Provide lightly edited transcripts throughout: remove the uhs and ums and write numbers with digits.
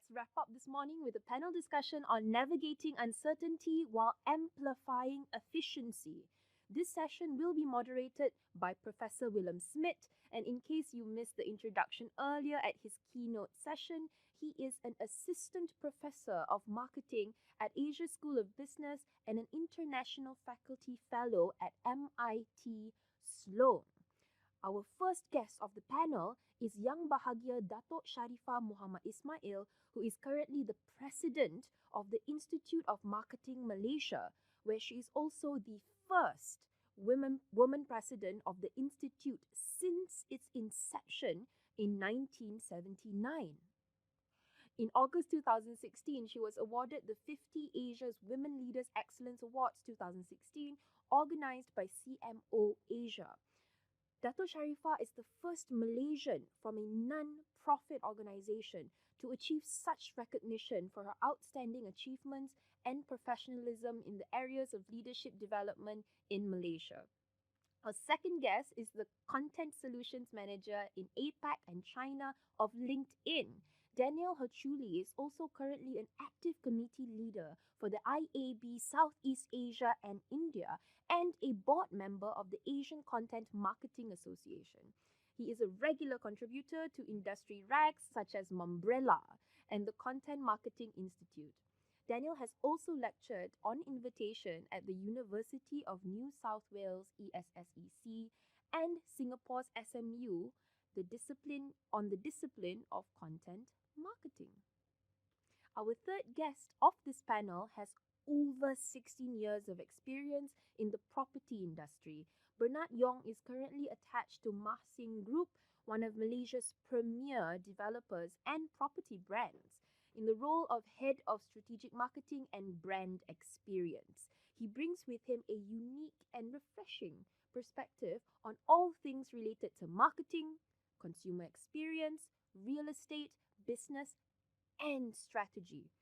Let's wrap up this morning with a panel discussion on navigating uncertainty while amplifying efficiency. This session will be moderated by Professor Willem Smit, and in case you missed the introduction earlier at his keynote session, he is an assistant professor of marketing at Asia School of Business and an international faculty fellow at MIT Sloan. Our first guest of the panel is YBhg Dato Sharifah Muhammad Ismail, who is currently the president of the Institute of Marketing Malaysia, where she is also the first woman president of the institute since its inception in 1979. In August 2016, she was awarded the 50 Asia's Women Leaders Excellence Awards 2016, organized by CMO Asia. Dato Sharifah is the first Malaysian from a non-profit organization to achieve such recognition for her outstanding achievements and professionalism in the areas of leadership development in Malaysia. Our second guest is the Content Solutions Manager in APAC and China of LinkedIn. Daniel Herchuli is also currently an active committee leader for the IAB Southeast Asia and India and a board member of the Asian Content Marketing Association. He is a regular contributor to industry rags such as Mumbrella and the Content Marketing Institute. Daniel has also lectured on invitation at the University of New South Wales ESSEC and Singapore's SMU the discipline of content marketing. Our third guest of this panel has over 16 years of experience in the property industry. Bernard Yong is currently attached to Mahsing Group, one of Malaysia's premier developers and property brands, in the role of Head of Strategic Marketing and Brand Experience. He brings with him a unique and refreshing perspective on all things related to marketing, consumer experience, real estate, business, and strategy.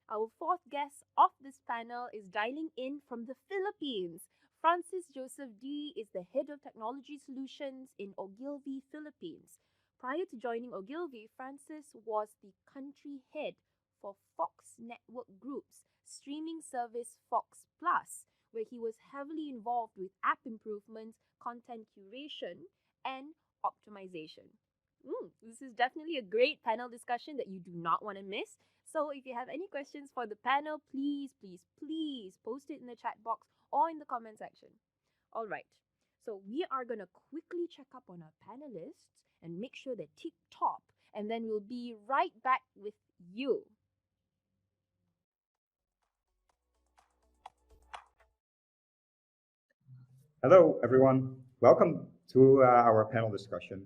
Our fourth guest of this panel is dialing in from the Philippines. Francis Joseph D is the Head of Technology Solutions in Ogilvy, Philippines. Prior to joining Ogilvy, Francis was the country head for Fox Network Group's streaming service Fox Plus, where he was heavily involved with app improvements, content curation, and optimization. This is definitely a great panel discussion that you do not want to miss. So if you have any questions for the panel, please post it in the chat box or in the comment section. All right, so we are going to quickly check up on our panelists and make sure they're tip-top, and then we'll be right back with you. Hello, everyone. Welcome to our panel discussion.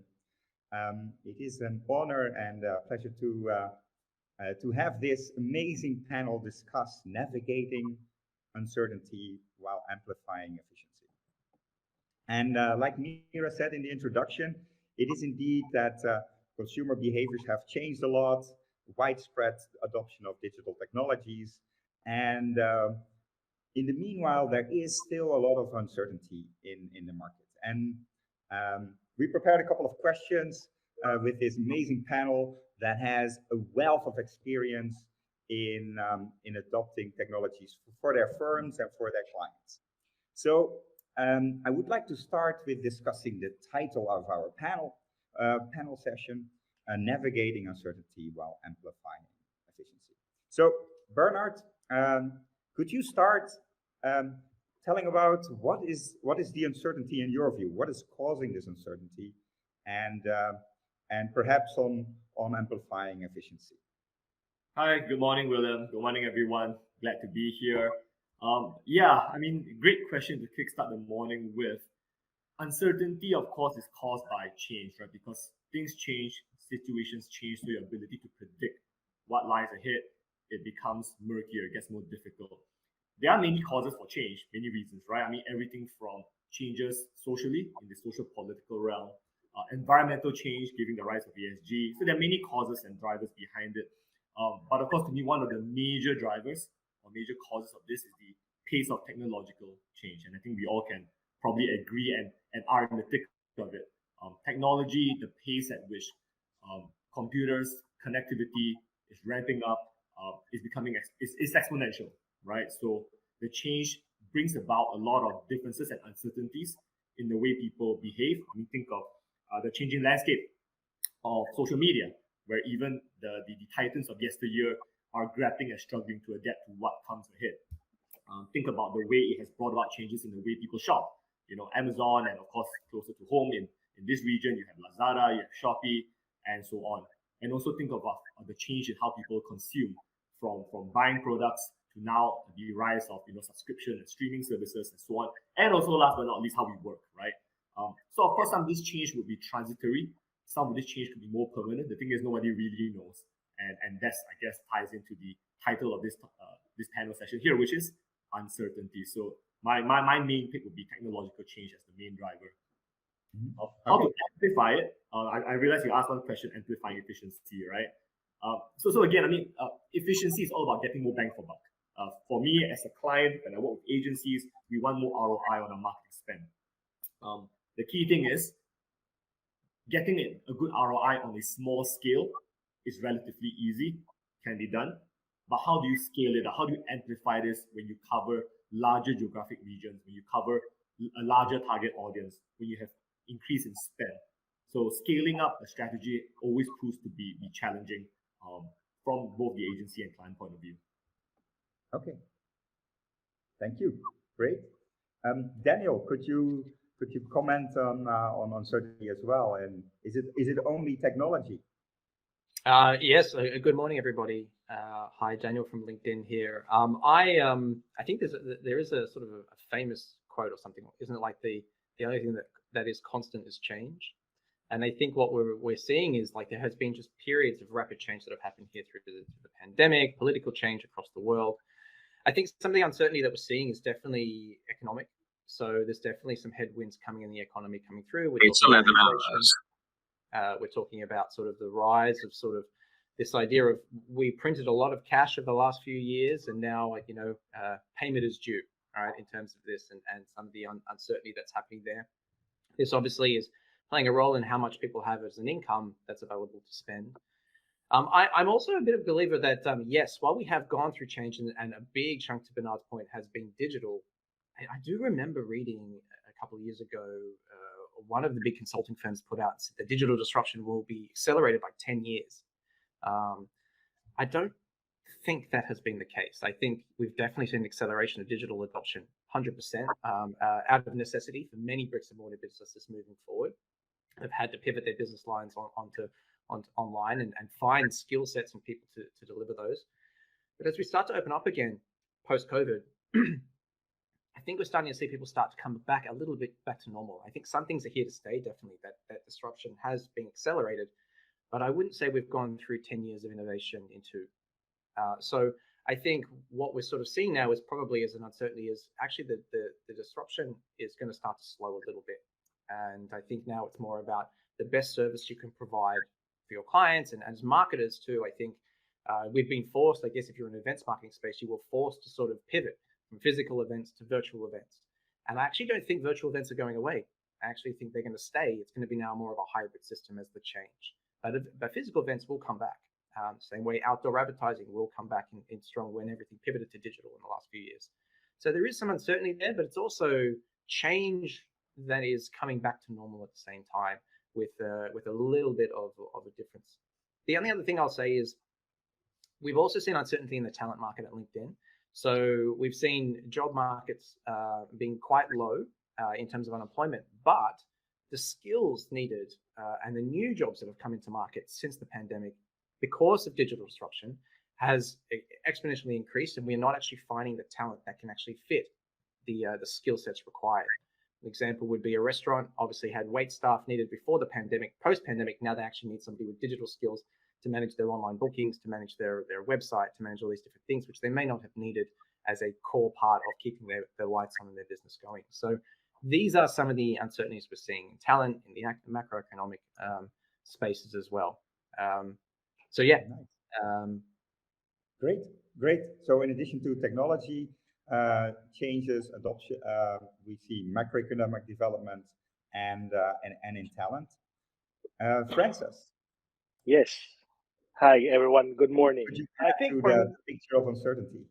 It is an honor and a pleasure to have this amazing panel discuss navigating uncertainty while amplifying efficiency. And like Mira said in the introduction, it is indeed that consumer behaviors have changed a lot, widespread adoption of digital technologies, and in the meanwhile, there is still a lot of uncertainty in the market. And we prepared a couple of questions with this amazing panel that has a wealth of experience in adopting technologies for their firms and for their clients. So I would like to start with discussing the title of our panel session, Navigating Uncertainty While Amplifying Efficiency. So Bernard, could you start telling about what is the uncertainty in your view? What is causing this uncertainty, and perhaps on amplifying efficiency? Hi, good morning, Willem. Good morning, everyone. Glad to be here. Great question to kickstart the morning with. Uncertainty, of course, is caused by change, right? Because things change, situations change, so your ability to predict what lies ahead, it becomes murkier, it gets more difficult. There are many causes for change, many reasons, right? Everything from changes socially, in the social political realm, environmental change, given the rise of ESG. So there are many causes and drivers behind it. But of course, to me, one of the major drivers or major causes of this is the pace of technological change. And I think we all can probably agree and are in the thick of it. Technology, the pace at which computers, connectivity is ramping up, is becoming is exponential, right? So the change brings about a lot of differences and uncertainties in the way people behave. I mean, think of the changing landscape of social media, where even the titans of yesteryear are grappling and struggling to adapt to what comes ahead. Think about the way it has brought about changes in the way people shop. You know, Amazon, and of course, closer to home in this region, you have Lazada, you have Shopee, and so on. And also think of the change in how people consume, from buying products to now the rise of subscription and streaming services and so on. And also, last but not least, how we work, right? So of course, some of this change would be transitory. Some of this change could be more permanent. The thing is, nobody really knows, and that's, I guess, ties into the title of this this panel session here, which is uncertainty. So my main pick would be technological change as the main driver. How to amplify it? I realize you asked one question, amplifying efficiency, right? So again, I mean, efficiency is all about getting more bang for buck. For me as a client, when I work with agencies, we want more ROI on our marketing spend. The key thing is getting a good ROI on a small scale is relatively easy, can be done. But how do you scale it? Or how do you amplify this when you cover larger geographic regions, when you cover a larger target audience, when you have increase in spend? So scaling up a strategy always proves to be challenging from both the agency and client point of view. Okay. Thank you. Great. Daniel, could you comment on uncertainty as well? And is it only technology? Yes. Good morning, everybody. Hi, Daniel from LinkedIn here. I think there is a sort of a famous quote or something, isn't it? Like the only thing that is constant is change. And I think what we're seeing is like there has been just periods of rapid change that have happened here through the pandemic, political change across the world. I think some of the uncertainty that we're seeing is definitely economic. So there's definitely some headwinds coming in the economy coming through. It's 11 hours. We're talking about sort of the rise of sort of this idea of we printed a lot of cash over the last few years, and now payment is due, right, in terms of this and some of the uncertainty that's happening there. This obviously is playing a role in how much people have as an income that's available to spend. I'm also a bit of a believer that, yes, while we have gone through change and a big chunk, to Bernard's point, has been digital, I do remember reading a couple of years ago, one of the big consulting firms put out that digital disruption will be accelerated by 10 years. I don't think that has been the case. I think we've definitely seen an acceleration of digital adoption, 100%, out of necessity for many bricks and mortar businesses moving forward. They've had to pivot their business lines onto online and find skill sets and people to deliver those. But as we start to open up again post-COVID, I think we're starting to see people start to come back a little bit back to normal. I think some things are here to stay, definitely. That disruption has been accelerated, but I wouldn't say we've gone through 10 years of innovation into. So I think what we're sort of seeing now is probably as an uncertainty is actually the disruption is going to start to slow a little bit. And I think now it's more about the best service you can provide for your clients and as marketers too. I think we've been forced, I guess, if you're in an events marketing space, you were forced to sort of pivot from physical events to virtual events. And I actually don't think virtual events are going away. I actually think they're going to stay. It's going to be now more of a hybrid system as the change. But physical events will come back. Same way outdoor advertising will come back in strong when everything pivoted to digital in the last few years. So there is some uncertainty there, but it's also change that is coming back to normal at the same time with a little bit of a difference. The only other thing I'll say is we've also seen uncertainty in the talent market at LinkedIn. So we've seen job markets being quite low in terms of unemployment, but the skills needed and the new jobs that have come into market since the pandemic because of digital disruption has exponentially increased, and we're not actually finding the talent that can actually fit the skill sets required. An example would be a restaurant obviously had wait staff needed before the pandemic. Post-pandemic, now they actually need somebody with digital skills to manage their online bookings, to manage their website, to manage all these different things, which they may not have needed as a core part of keeping their lights on and their business going. So these are some of the uncertainties we're seeing in talent, in the macroeconomic spaces as well. So yeah. Nice. Great. So in addition to technology changes, adoption, we see macroeconomic development and in talent. Francis. Yes. Hi, everyone. Good morning. Could you I add think to for the me, picture of uncertainty?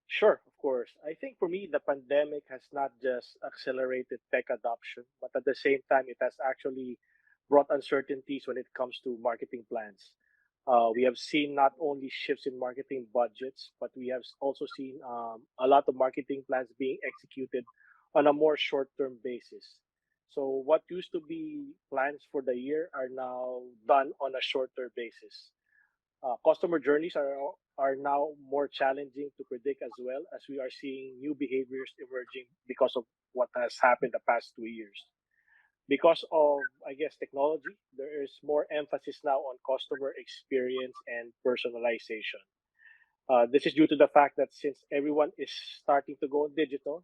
sure, of course. I think for me, the pandemic has not just accelerated tech adoption, but at the same time, it has actually brought uncertainties when it comes to marketing plans. We have seen not only shifts in marketing budgets, but we have also seen a lot of marketing plans being executed on a more short-term basis. So what used to be plans for the year are now done on a shorter basis. Customer journeys are now more challenging to predict as well, as we are seeing new behaviors emerging because of what has happened the past 2 years. Because of, I guess, technology, there is more emphasis now on customer experience and personalization. This is due to the fact that since everyone is starting to go digital,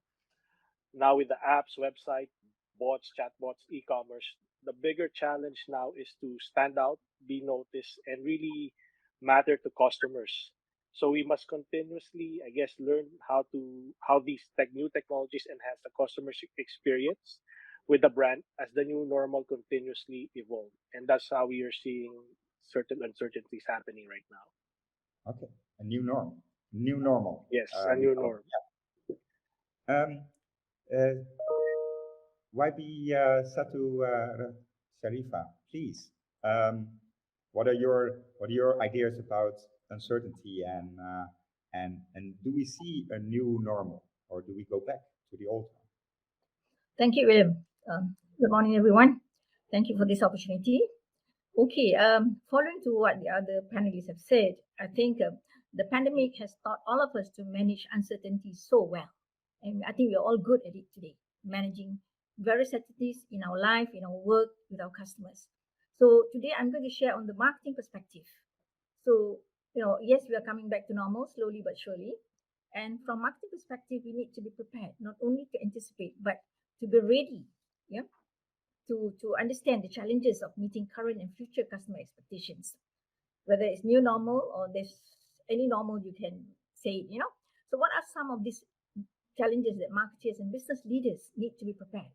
now with the apps, website, bots, chatbots, e-commerce, the bigger challenge now is to stand out, be noticed, and really matter to customers. So we must continuously, I guess, learn how these new technologies enhance the customer experience with the brand as the new normal continuously evolve. And that's how we are seeing certain uncertainties happening right now. Okay, a new normal. Yes, a You new call norm. it. Yeah. Uh, YB Satu Sharifah, please. What are your ideas about uncertainty and do we see a new normal or do we go back to the old one? Thank you, Willem. Good morning, everyone. Thank you for this opportunity. Okay, following to what the other panelists have said, I think the pandemic has taught all of us to manage uncertainty so well. And I think we're all good at it today, managing various uncertainties in our life, in our work, with our customers. So today I'm going to share on the marketing perspective. So, yes, we are coming back to normal slowly but surely. And from marketing perspective, we need to be prepared, not only to anticipate, but to be ready, yeah, to understand the challenges of meeting current and future customer expectations, whether it's new normal or there's any normal you can say. So what are some of these challenges that marketers and business leaders need to be prepared?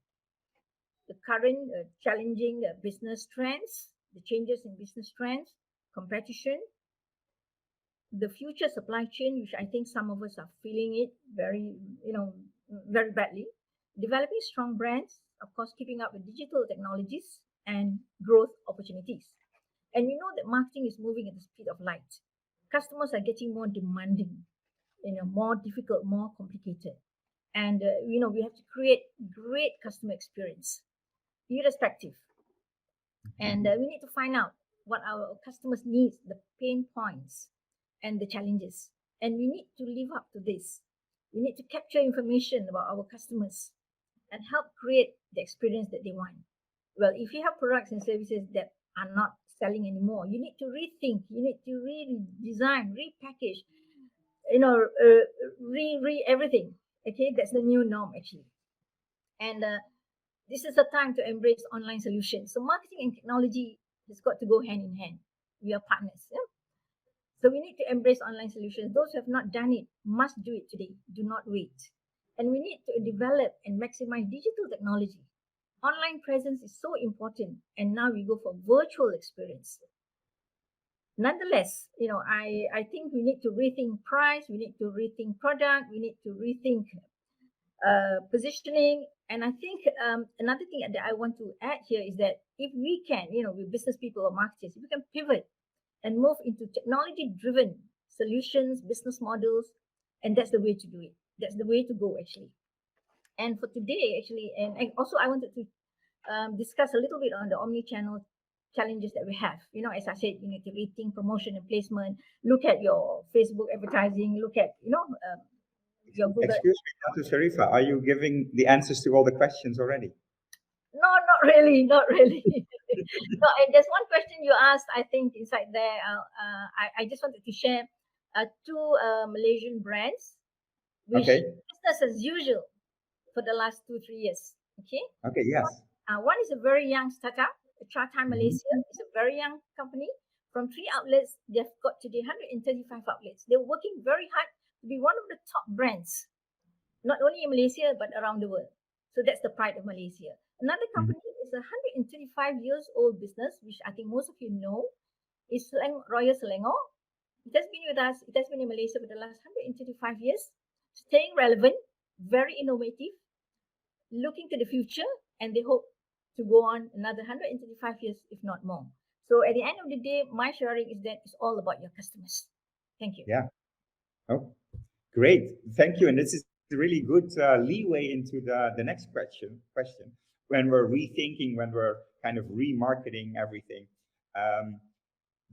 The current challenging business trends, the changes in business trends, competition, the future supply chain, which I think some of us are feeling it very badly. Developing strong brands, of course, keeping up with digital technologies and growth opportunities. And we know that marketing is moving at the speed of light. Customers are getting more demanding, more difficult, more complicated. And, we have to create great customer experience, irrespective. And we need to find out what our customers need, the pain points and the challenges. And we need to live up to this. We need to capture information about our customers and help create the experience that they want. Well, if you have products and services that are not selling anymore, you need to rethink, you need to redesign, repackage, everything. Okay, that's the new norm actually. And this is a time to embrace online solutions. So marketing and technology has got to go hand in hand. We are partners. Yeah? So we need to embrace online solutions. Those who have not done it must do it today. Do not wait. And we need to develop and maximize digital technology. Online presence is so important. And now we go for virtual experience. Nonetheless, I think we need to rethink price. We need to rethink product. We need to rethink positioning. And I think another thing that I want to add here is that if we can, with business people or marketers, if we can pivot and move into technology-driven solutions, business models, and that's the way to do it. That's the way to go, actually. And for today, actually, and also I wanted to discuss a little bit on the omni-channel challenges that we have. As I said, you need to rethink promotion and placement, look at your Facebook advertising, look at, your Google. Excuse me, Dato Sharifah, are you giving the answers to all the questions already? No, not really. No, and there's one question you asked, I think, inside there. I just wanted to share two Malaysian brands, which business as usual for the last 2-3 years. Okay. Okay. Yes. One is a very young startup, Chatai Malaysia. It's a very young company. From 3 outlets, they've got today 135 outlets. They're working very hard to be one of the top brands, not only in Malaysia but around the world. So that's the pride of Malaysia. Another company is a 125 years old business, which I think most of you know. is Royal Selangor. It has been with us, it has been in Malaysia for the last 135 years, staying relevant, very innovative, looking to the future, and they hope to go on another 125 years, if not more. So at the end of the day, my sharing is that it's all about your customers. Thank you. Yeah. Oh, great. Thank you. And this is a really good leeway into the next question. When we're rethinking, when we're kind of remarketing everything,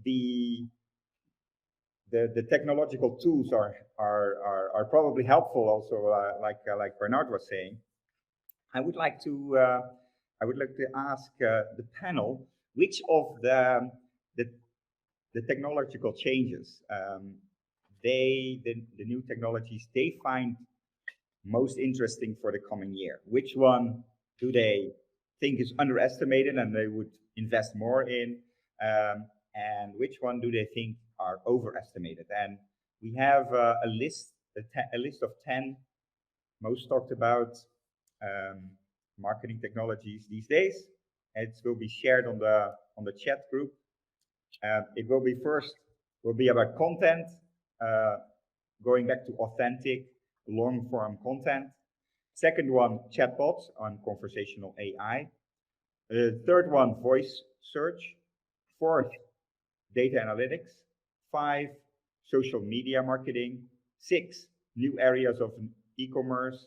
the technological tools are probably helpful also, like Bernard was saying. I would like to ask the panel which of the technological changes the new technologies they find most interesting for the coming year. Which one do they think is underestimated and they would invest more in? And which one do they think are overestimated? And we have a list of 10 most talked about marketing technologies these days. It will be shared on the chat group. It will be about content, going back to authentic, long-form content. Second one, chatbots on conversational AI. Third one, voice search. Fourth, data analytics. 5, social media marketing. 6, new areas of e-commerce.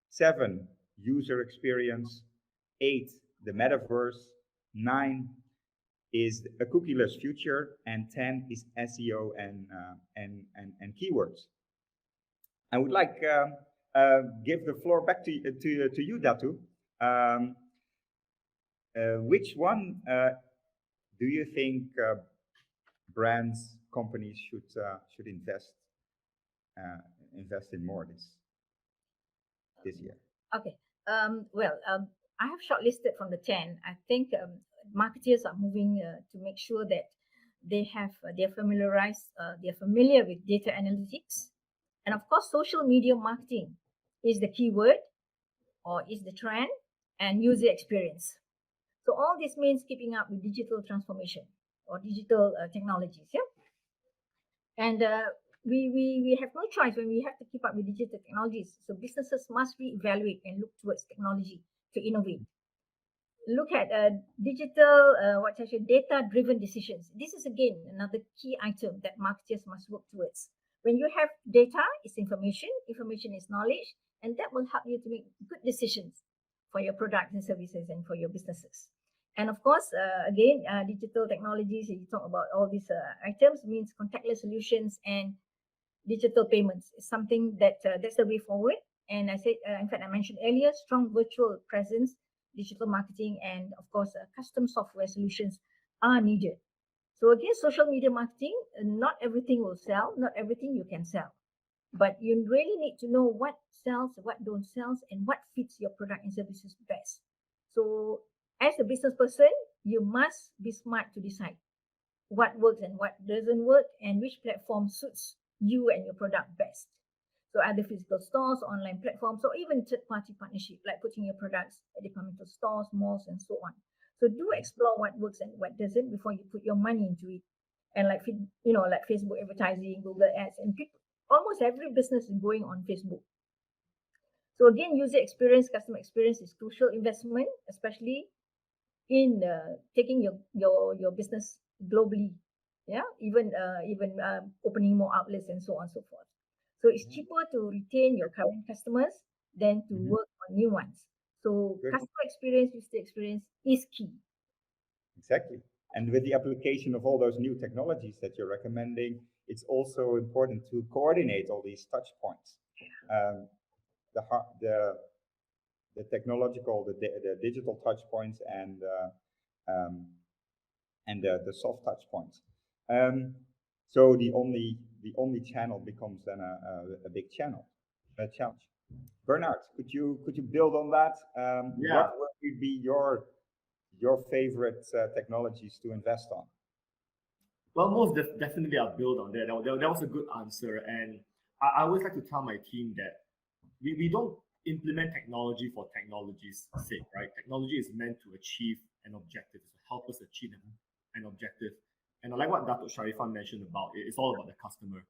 7, user experience. 8, the metaverse. 9 is a cookieless future, and 10 is SEO and keywords. I would like give the floor back to you, Dato. Which one do you think brands, companies should invest in more this year? Okay. I have shortlisted from the 10. I think marketers are moving to make sure that they're familiar with data analytics, and of course, social media marketing is the keyword or is the trend, and user experience. So all this means keeping up with digital transformation or digital technologies. Yeah, and we have no choice when we have to keep up with digital technologies. So businesses must reevaluate and look towards technology to innovate. Look at digital, data-driven decisions. This is again another key item that marketers must work towards. When you have data, it's information. Information is knowledge, and that will help you to make good decisions for your products and services and for your businesses. And of course, digital technologies. You talk about all these items means contactless solutions and digital payments is something that's the way forward. And I said, in fact, I mentioned earlier, strong virtual presence, digital marketing, and of course, custom software solutions are needed. So again, social media marketing, not everything will sell, not everything you can sell, but you really need to know what sells, what don't sell, and what fits your product and services best. So as a business person, you must be smart to decide what works and what doesn't work, and which platform suits you and your product best. So either physical stores, online platforms, or even third-party partnership, like putting your products at departmental stores, malls, and so on. So do explore what works and what doesn't before you put your money into it. And like Facebook advertising, Google Ads, and almost every business is going on Facebook. So again, user experience, customer experience is crucial investment, especially in taking your business globally. Yeah, even opening more outlets and so on and so forth. So it's cheaper to retain your current customers than to work on new ones. So customer experience, user experience is key. Exactly. And with the application of all those new technologies that you're recommending, it's also important to coordinate all these touch points. The technological, the digital touch points and the soft touch points. So the only channel becomes then a big challenge. Bernard, could you build on that? What would be your favorite technologies to invest on? Well, most definitely I'll build on that. That was a good answer. And I always like to tell my team that we don't implement technology for technology's sake, right? Technology is meant to achieve an objective, to help us achieve an objective. And I like what Dato Sharifah mentioned about it's all about the customer.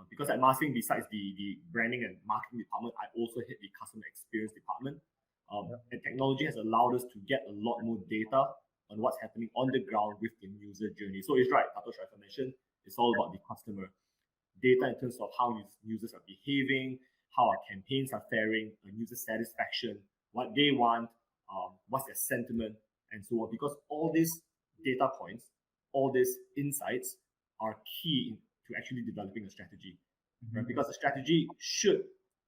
Because at marketing, besides the branding and marketing department, I also hit the customer experience department. And technology has allowed us to get a lot more data on what's happening on the ground with the user journey. So it's right, Dato Sharifah mentioned, it's all about the customer. Data in terms of how users are behaving, how our campaigns are faring, user satisfaction, what they want, what's their sentiment, and so on. Because all these data points, all these insights are key to actually developing a strategy. Right? Because a strategy should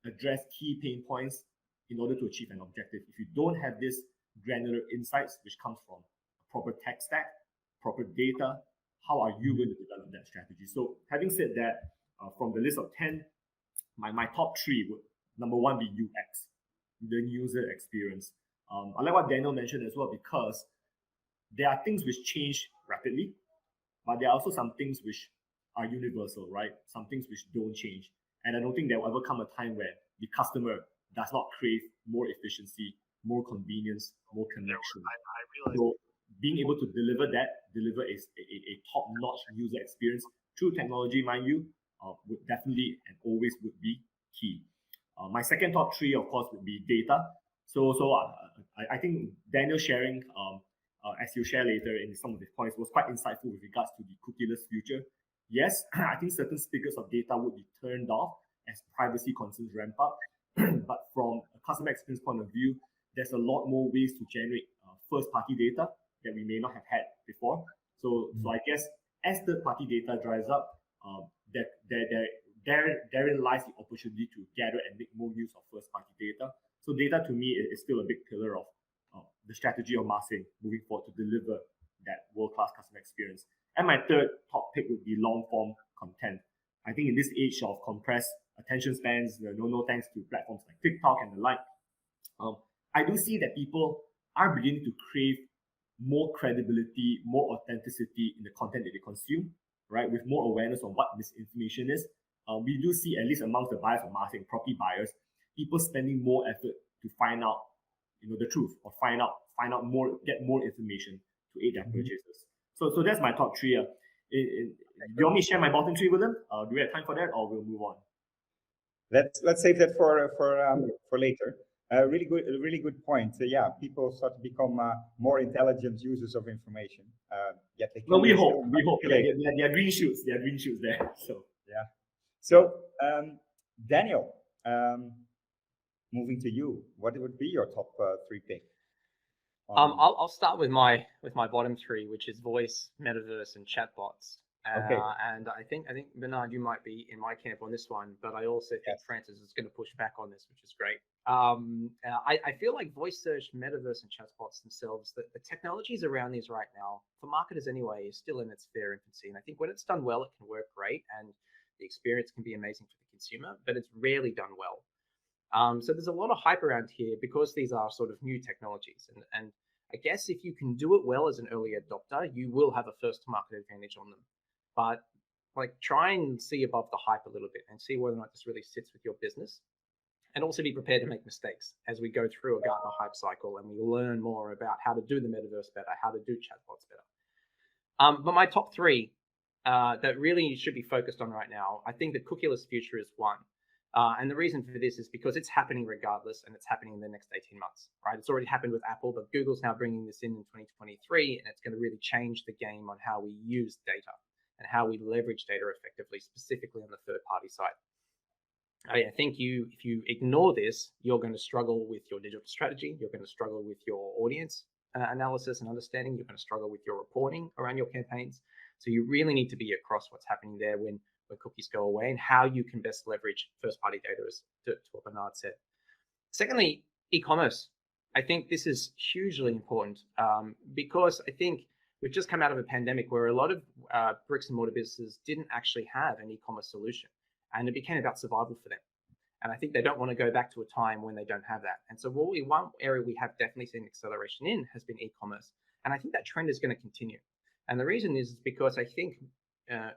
address key pain points in order to achieve an objective. If you don't have this granular insights, which comes from a proper tech stack, proper data, how are you going to develop that strategy? So having said that, from the list of 10, my top 3 would, number 1 be UX, the user experience. I like what Daniel mentioned as well, because there are things which change rapidly, but there are also some things which are universal, right? Some things which don't change. And I don't think there will ever come a time where the customer does not crave more efficiency, more convenience, more connection. So being able to deliver a top-notch user experience through technology, mind you, would definitely and always would be key. My second top 3, of course, would be data. So I think Daniel sharing, as you share later in some of his points, was quite insightful with regards to the cookieless future. Yes, I think certain spigots of data would be turned off as privacy concerns ramp up. But from a customer experience point of view, there's a lot more ways to generate first-party data that we may not have had before. So I guess as third-party data dries up, therein lies the opportunity to gather and make more use of first-party data. So data to me is still a big pillar of the strategy of marketing moving forward to deliver that world-class customer experience. And my third top pick would be long-form content. I think in this age of compressed attention spans, no thanks to platforms like TikTok and the like, I do see that people are beginning to crave more credibility, more authenticity in the content that they consume, right? With more awareness on what misinformation is. We do see, at least amongst the buyers of marketing, property buyers, people spending more effort to find out, the truth, or find out more, get more information to aid their purchases. So that's my top 3. Do you want me to share my bottom 3 with them? Do we have time for that, or we'll move on? Let's save that for later. Really good point. Yeah, people start to become more intelligent users of information. Yet they well, we hope. There are green shoots. There are green shoots there. So yeah. So Daniel, moving to you, what would be your top 3 pick? I'll start with my bottom 3, which is voice, metaverse, and chatbots. Okay. And I think Bernard, you might be in my camp on this one, but I also think Francis is going to push back on this, which is great. I feel like voice search, metaverse, and chatbots themselves, the technologies around these right now, for marketers anyway, is still in its fair infancy. And I think when it's done well, it can work great, and the experience can be amazing for the consumer, but it's rarely done well. So there's a lot of hype around here because these are sort of new technologies. And I guess if you can do it well as an early adopter, you will have a first to market advantage on them. But try and see above the hype a little bit and see whether or not this really sits with your business. And also be prepared to make mistakes as we go through a Gartner hype cycle and we learn more about how to do the metaverse better, how to do chatbots better. But my top 3 that really you should be focused on right now, I think the cookieless future is one. And the reason for this is because it's happening regardless, and it's happening in the next 18 months, right? It's already happened with Apple, but Google's now bringing this in 2023, and it's going to really change the game on how we use data and how we leverage data effectively, specifically on the third-party side. I think if you ignore this, you're going to struggle with your digital strategy. You're going to struggle with your audience analysis and understanding. You're going to struggle with your reporting around your campaigns. So you really need to be across what's happening there when cookies go away and how you can best leverage first-party data, as to what Bernard said. Secondly, e-commerce. I think this is hugely important because I think we've just come out of a pandemic where a lot of bricks and mortar businesses didn't actually have an e-commerce solution, and it became about survival for them. And I think they don't want to go back to a time when they don't have that. And so one area we have definitely seen acceleration in has been e-commerce. And I think that trend is going to continue. And the reason is because I think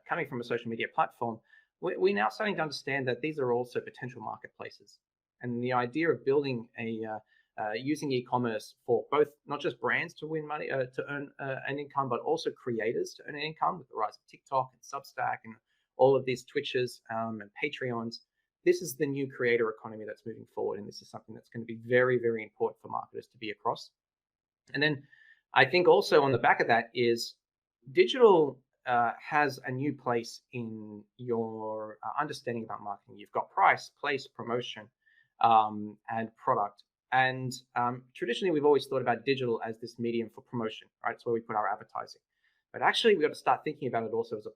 coming from a social media platform, we're now starting to understand that these are also potential marketplaces. And the idea of building a using e-commerce for both not just brands to win money, to earn an income, but also creators to earn an income with the rise of TikTok and Substack and all of these Twitches and Patreons. This is the new creator economy that's moving forward, and this is something that's going to be very, very important for marketers to be across. And then I think also on the back of that is digital has a new place in your understanding about marketing. You've got price, place, promotion, and product. And traditionally, we've always thought about digital as this medium for promotion, right? It's where we put our advertising. But actually, we've got to start thinking about it also as a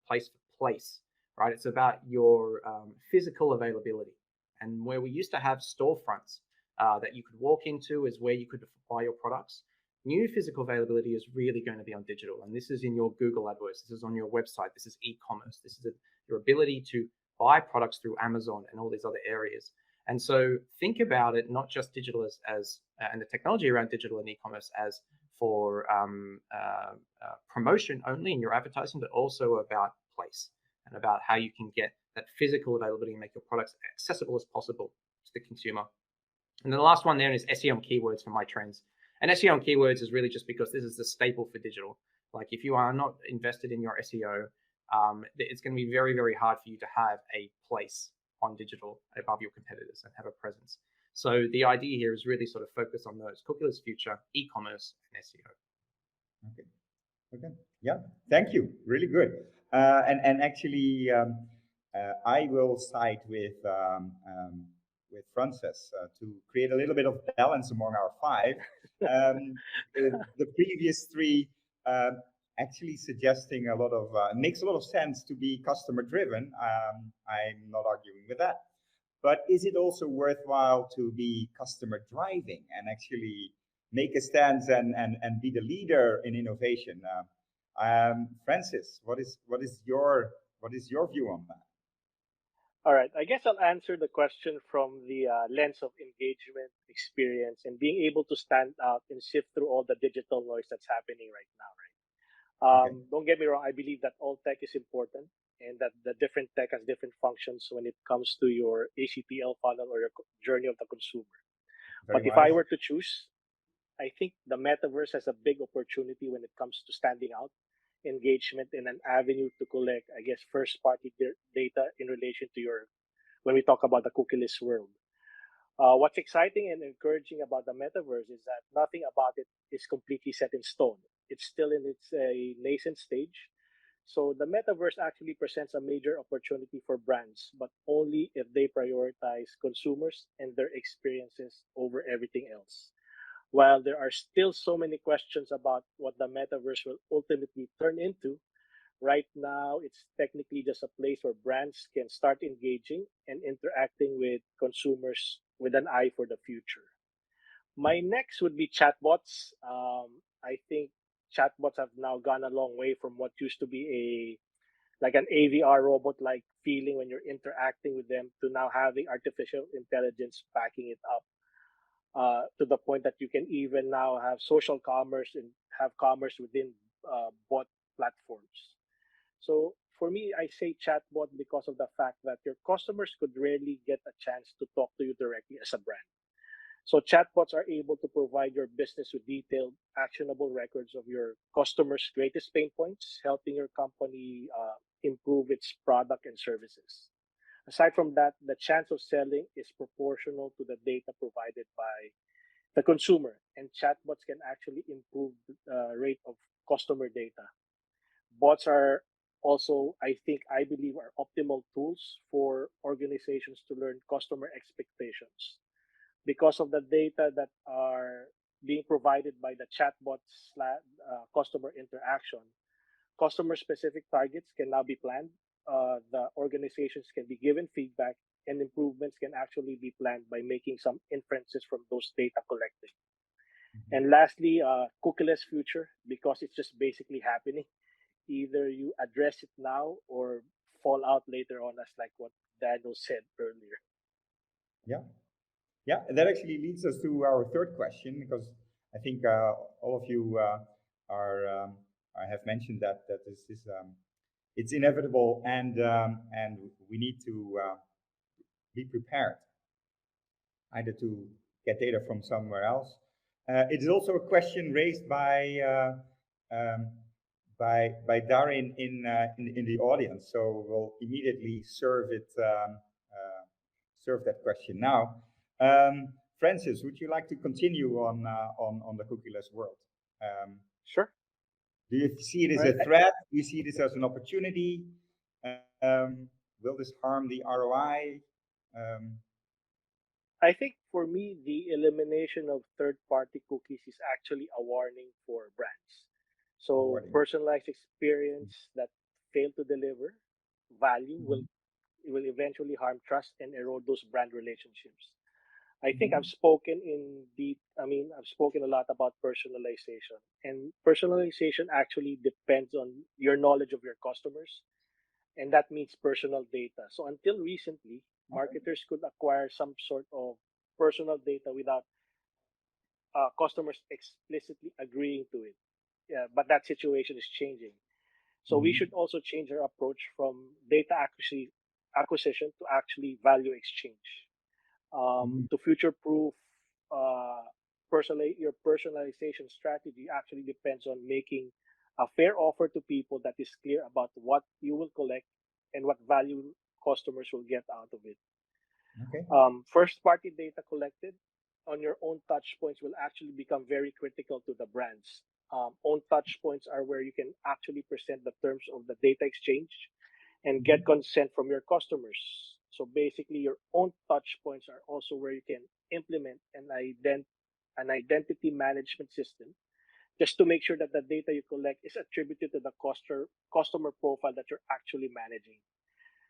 place for place, right? It's about your physical availability. And where we used to have storefronts that you could walk into is where you could buy your products. New physical availability is really going to be on digital. And this is in your Google AdWords. This is on your website. This is e-commerce. This is your ability to buy products through Amazon and all these other areas. And so think about it, not just digital as and the technology around digital and e-commerce as for promotion only in your advertising, but also about place and about how you can get that physical availability and make your products accessible as possible to the consumer. And then the last one there is SEO and keywords for my trends. And SEO and keywords is really just because this is the staple for digital. Like if you are not invested in your SEO, it's going to be very, very hard for you to have a place on digital above your competitors and have a presence. So the idea here is really sort of focus on those: cookieless future, e-commerce, and SEO. Okay. Yeah. Thank you. Really good. And actually, I will side with Frances to create a little bit of balance among our five. The previous three actually suggesting a lot of makes a lot of sense to be customer driven. I'm not arguing with that, but is it also worthwhile to be customer driving and actually make a stance and be the leader in innovation? Frances, what is your view on that? All right, I guess I'll answer the question from the lens of engagement, experience, and being able to stand out and sift through all the digital noise that's happening right now, right? Don't get me wrong, I believe that all tech is important and that the different tech has different functions when it comes to your ACPL funnel or your journey of the consumer. But if I were to choose, I think the metaverse has a big opportunity when it comes to standing out, engagement, in an avenue to collect, I guess, first-party data in relation to when we talk about the cookieless world. What's exciting and encouraging about the metaverse is that nothing about it is completely set in stone. It's still in its nascent stage. So the metaverse actually presents a major opportunity for brands, but only if they prioritize consumers and their experiences over everything else. While there are still so many questions about what the metaverse will ultimately turn into, right now it's technically just a place where brands can start engaging and interacting with consumers with an eye for the future. My next would be chatbots. I think chatbots have now gone a long way from what used to be like an AVR robot like feeling when you're interacting with them to now having artificial intelligence backing it up. To the point that you can even now have social commerce and have commerce within bot platforms. So for me, I say chatbot because of the fact that your customers could rarely get a chance to talk to you directly as a brand. So chatbots are able to provide your business with detailed, actionable records of your customers' greatest pain points, helping your company improve its product and services. Aside from that, the chance of selling is proportional to the data provided by the consumer, and chatbots can actually improve the rate of customer data. Bots are also, I believe, are optimal tools for organizations to learn customer expectations. Because of the data that are being provided by the chatbots customer interaction, customer-specific targets can now be planned. The organizations can be given feedback, and improvements can actually be planned by making some inferences from those data collected. And lastly, cookieless future, because it's just basically happening. Either you address it now or fall out later on, as like what Dato said earlier. Yeah, that actually leads us to our third question, because I think all of you have mentioned that this is it's inevitable, and we need to be prepared either to get data from somewhere else. It is also a question raised by Darin in the audience, so we'll immediately serve that question now. Francis, would you like to continue on the cookieless world? Sure. Do you see it as a threat? Do you see this as an opportunity? Will this harm the ROI? I think for me, the elimination of third-party cookies is actually a warning for brands. So personalized experience that fail to deliver value will eventually harm trust and erode those brand relationships. I think I've spoken I've spoken a lot about personalization, and personalization actually depends on your knowledge of your customers, and that means personal data. So until recently, marketers could acquire some sort of personal data without customers explicitly agreeing to it. Yeah, but that situation is changing. So we should also change our approach from data acquisition to actually value exchange. To future-proof your personalization strategy actually depends on making a fair offer to people that is clear about what you will collect and what value customers will get out of it. Okay. First-party data collected on your own touch points will actually become very critical to the brands. Own touch points are where you can actually present the terms of the data exchange and get consent from your customers. So basically, your own touch points are also where you can implement an identity management system just to make sure that the data you collect is attributed to the customer profile that you're actually managing.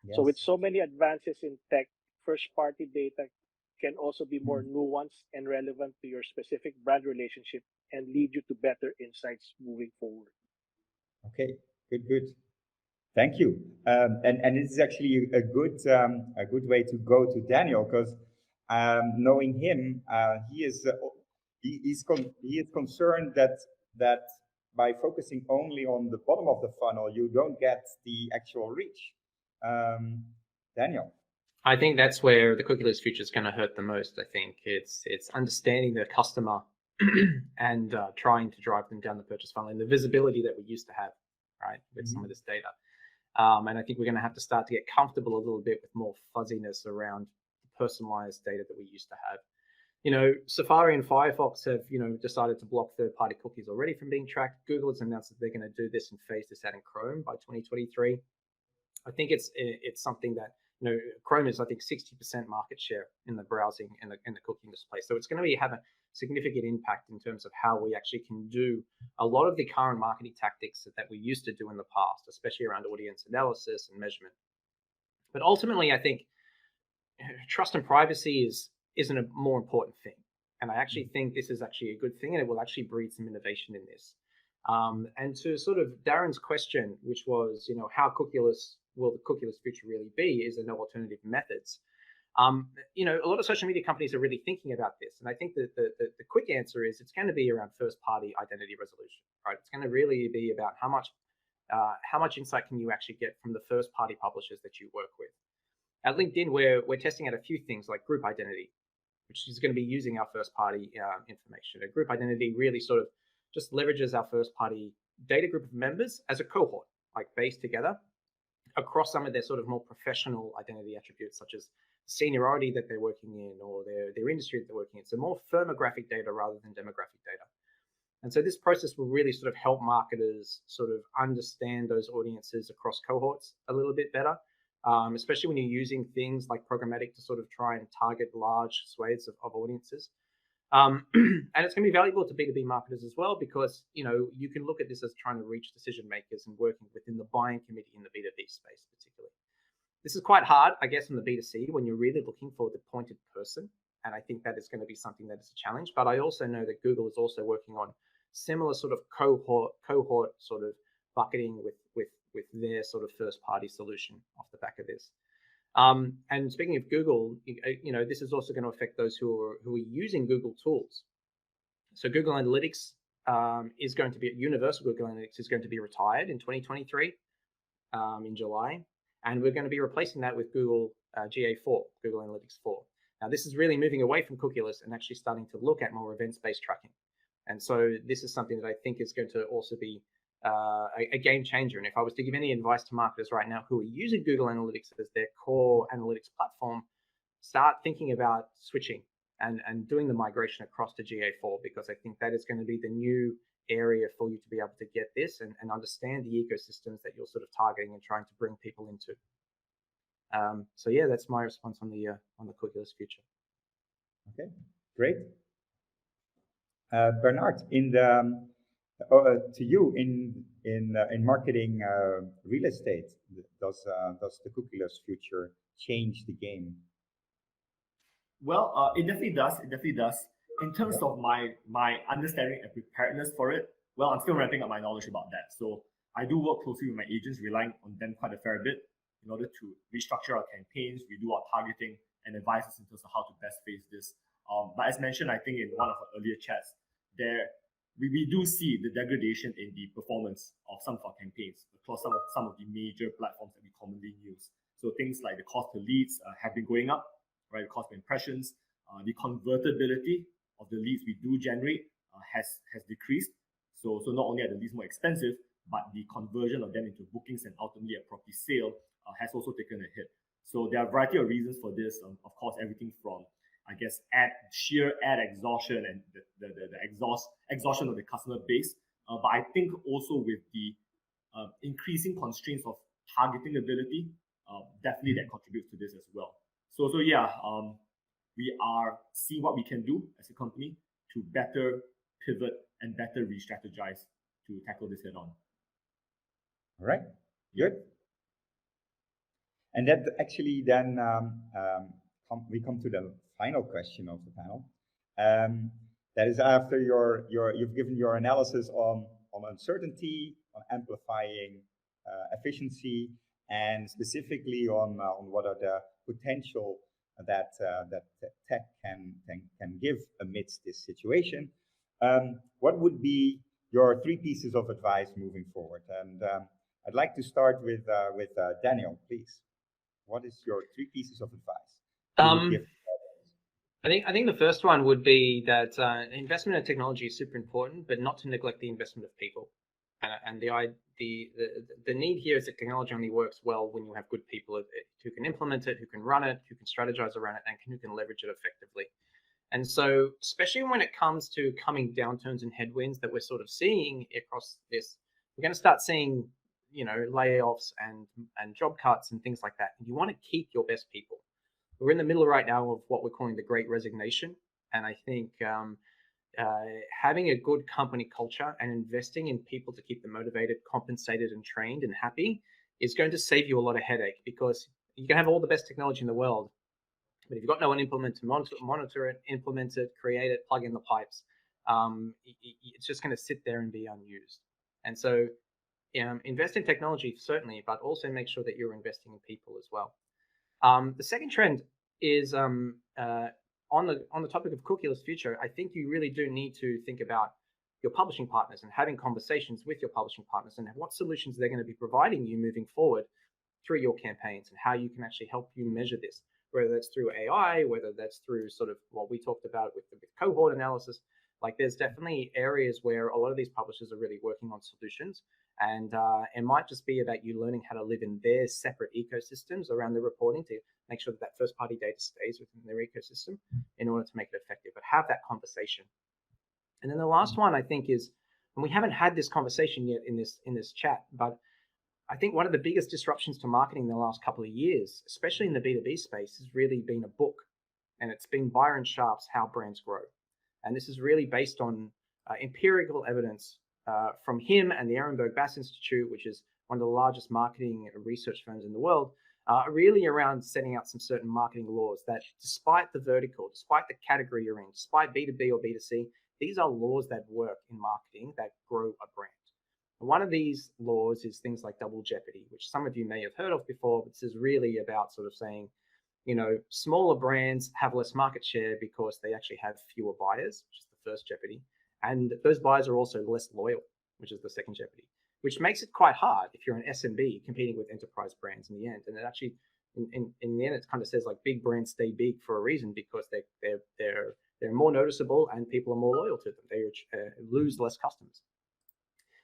Yes. So with so many advances in tech, first-party data can also be more nuanced and relevant to your specific brand relationship and lead you to better insights moving forward. Okay, good. Thank you. And this is actually a good way to go to Daniel, because knowing him, he is concerned that by focusing only on the bottom of the funnel, you don't get the actual reach. Daniel. I think that's where the cookieless future is going to hurt the most. I think it's understanding the customer and trying to drive them down the purchase funnel and the visibility that we used to have, right, with some of this data. And I think we're going to have to start to get comfortable a little bit with more fuzziness around the personalized data that we used to have. You know, Safari and Firefox have, decided to block third-party cookies already from being tracked. Google has announced that they're going to do this and phase this out in Chrome by 2023. I think it's something that, Chrome is, I think, 60% market share in the browsing and the cooking display. So it's going to have a significant impact in terms of how we actually can do a lot of the current marketing tactics that we used to do in the past, especially around audience analysis and measurement. But ultimately, I think trust and privacy isn't a more important thing. And I actually think this is actually a good thing, and it will actually breed some innovation in this. And to sort of Darren's question, which was, how cookieless will the cookieless future really be? Is there no alternative methods? A lot of social media companies are really thinking about this. And I think that the quick answer is it's going to be around first-party identity resolution, right? It's going to really be about how much insight can you actually get from the first-party publishers that you work with. At LinkedIn, we're testing out a few things like group identity, which is going to be using our first-party information. A group identity really sort of just leverages our first-party data group of members as a cohort, like based together across some of their sort of more professional identity attributes, such as seniority that they're working in or their industry that they're working in. So more firmographic data rather than demographic data. And so this process will really sort of help marketers sort of understand those audiences across cohorts a little bit better, especially when you're using things like programmatic to sort of try and target large swathes of audiences. And it's going to be valuable to B2B marketers as well, because, you can look at this as trying to reach decision makers and working within the buying committee in the B2B space particularly. This is quite hard, I guess, in the B2C when you're really looking for the pointed person. And I think that is going to be something that is a challenge. But I also know that Google is also working on similar sort of cohort sort of bucketing with their sort of first party solution off the back of this. And speaking of Google, this is also going to affect those who are using Google tools. So Google Analytics is going to be universal. Google Analytics is going to be retired in 2023 in July, and we're going to be replacing that with Google GA4, Google Analytics 4. Now, this is really moving away from cookieless and actually starting to look at more events-based tracking. And so this is something that I think is going to also be a game changer. And if I was to give any advice to marketers right now who are using Google Analytics as their core analytics platform, start thinking about switching and doing the migration across to GA4, because I think that is going to be the new area for you to be able to get this and understand the ecosystems that you're sort of targeting and trying to bring people into. So yeah, that's my response on the cookieless future. Okay, great. Bernard, in the to you in marketing real estate, does the cookieless future change the game? Well, it definitely does. It definitely does. In terms of my understanding and preparedness for it, well, I'm still ramping up my knowledge about that. So I do work closely with my agents, relying on them quite a fair bit in order to restructure our campaigns, redo our targeting, and advise us in terms of how to best face this. But as mentioned, I think in one of our earlier chats, we do see the degradation in the performance of some of our campaigns across some of the major platforms that we commonly use. So things like the cost per leads have been going up, right? The cost per impressions, the convertibility of the leads we do generate has decreased. So not only are the leads more expensive, but the conversion of them into bookings and ultimately a property sale has also taken a hit. So there are a variety of reasons for this. Of course, everything from, I guess, sheer ad exhaustion and the exhaustion of the customer base. But I think also with the increasing constraints of targeting ability, definitely that contributes to this as well. So yeah, we are seeing what we can do as a company to better pivot and better re-strategize to tackle this head on. All right, good. And that actually then we come to the final question of the panel. That is after you've given your analysis on uncertainty, on amplifying efficiency, and specifically on what are the potential that tech can give amidst this situation. What would be your 3 pieces of advice moving forward? And I'd like to start with Daniel, please. What is your 3 pieces of advice? I think the first one would be that investment in technology is super important, but not to neglect the investment of people. And the need here is that technology only works well when you have good people who can implement it, who can run it, who can strategize around it, and who can leverage it effectively. And so, especially when it comes to coming downturns and headwinds that we're sort of seeing across this, we're going to start seeing, layoffs and job cuts and things like that. And you want to keep your best people. We're in the middle right now of what we're calling the Great Resignation, and I think having a good company culture and investing in people to keep them motivated, compensated, and trained and happy is going to save you a lot of headache, because you can have all the best technology in the world, but if you've got no one to monitor it, implement it, create it, plug in the pipes, it's just going to sit there and be unused. And so invest in technology, certainly, but also make sure that you're investing in people as well. The second trend is on the topic of cookieless future. I think you really do need to think about your publishing partners and having conversations with your publishing partners and what solutions they're going to be providing you moving forward through your campaigns, and how you can actually help you measure this, whether that's through AI, whether that's through sort of what we talked about with cohort analysis. Like, there's definitely areas where a lot of these publishers are really working on solutions, and it might just be about you learning how to live in their separate ecosystems around the reporting to make sure that that first party data stays within their ecosystem in order to make it effective. But have that conversation. And then the last one, I think, is, and we haven't had this conversation yet in this chat, but I think one of the biggest disruptions to marketing in the last couple of years, especially in the B2B space, has really been a book, and it's been Byron Sharp's How Brands Grow. And this is really based on empirical evidence from him and the Ehrenberg Bass Institute, which is one of the largest marketing research firms in the world, really around setting out some certain marketing laws that, despite the vertical, despite the category you're in, despite B2B or B2C, these are laws that work in marketing that grow a brand. And one of these laws is things like double jeopardy, which some of you may have heard of before, but this is really about sort of saying, smaller brands have less market share because they actually have fewer buyers, which is the first jeopardy. And those buyers are also less loyal, which is the second jeopardy, which makes it quite hard if you're an SMB competing with enterprise brands in the end. And it actually in the end, it kind of says like big brands stay big for a reason, because they're more noticeable and people are more loyal to them. They lose less customers.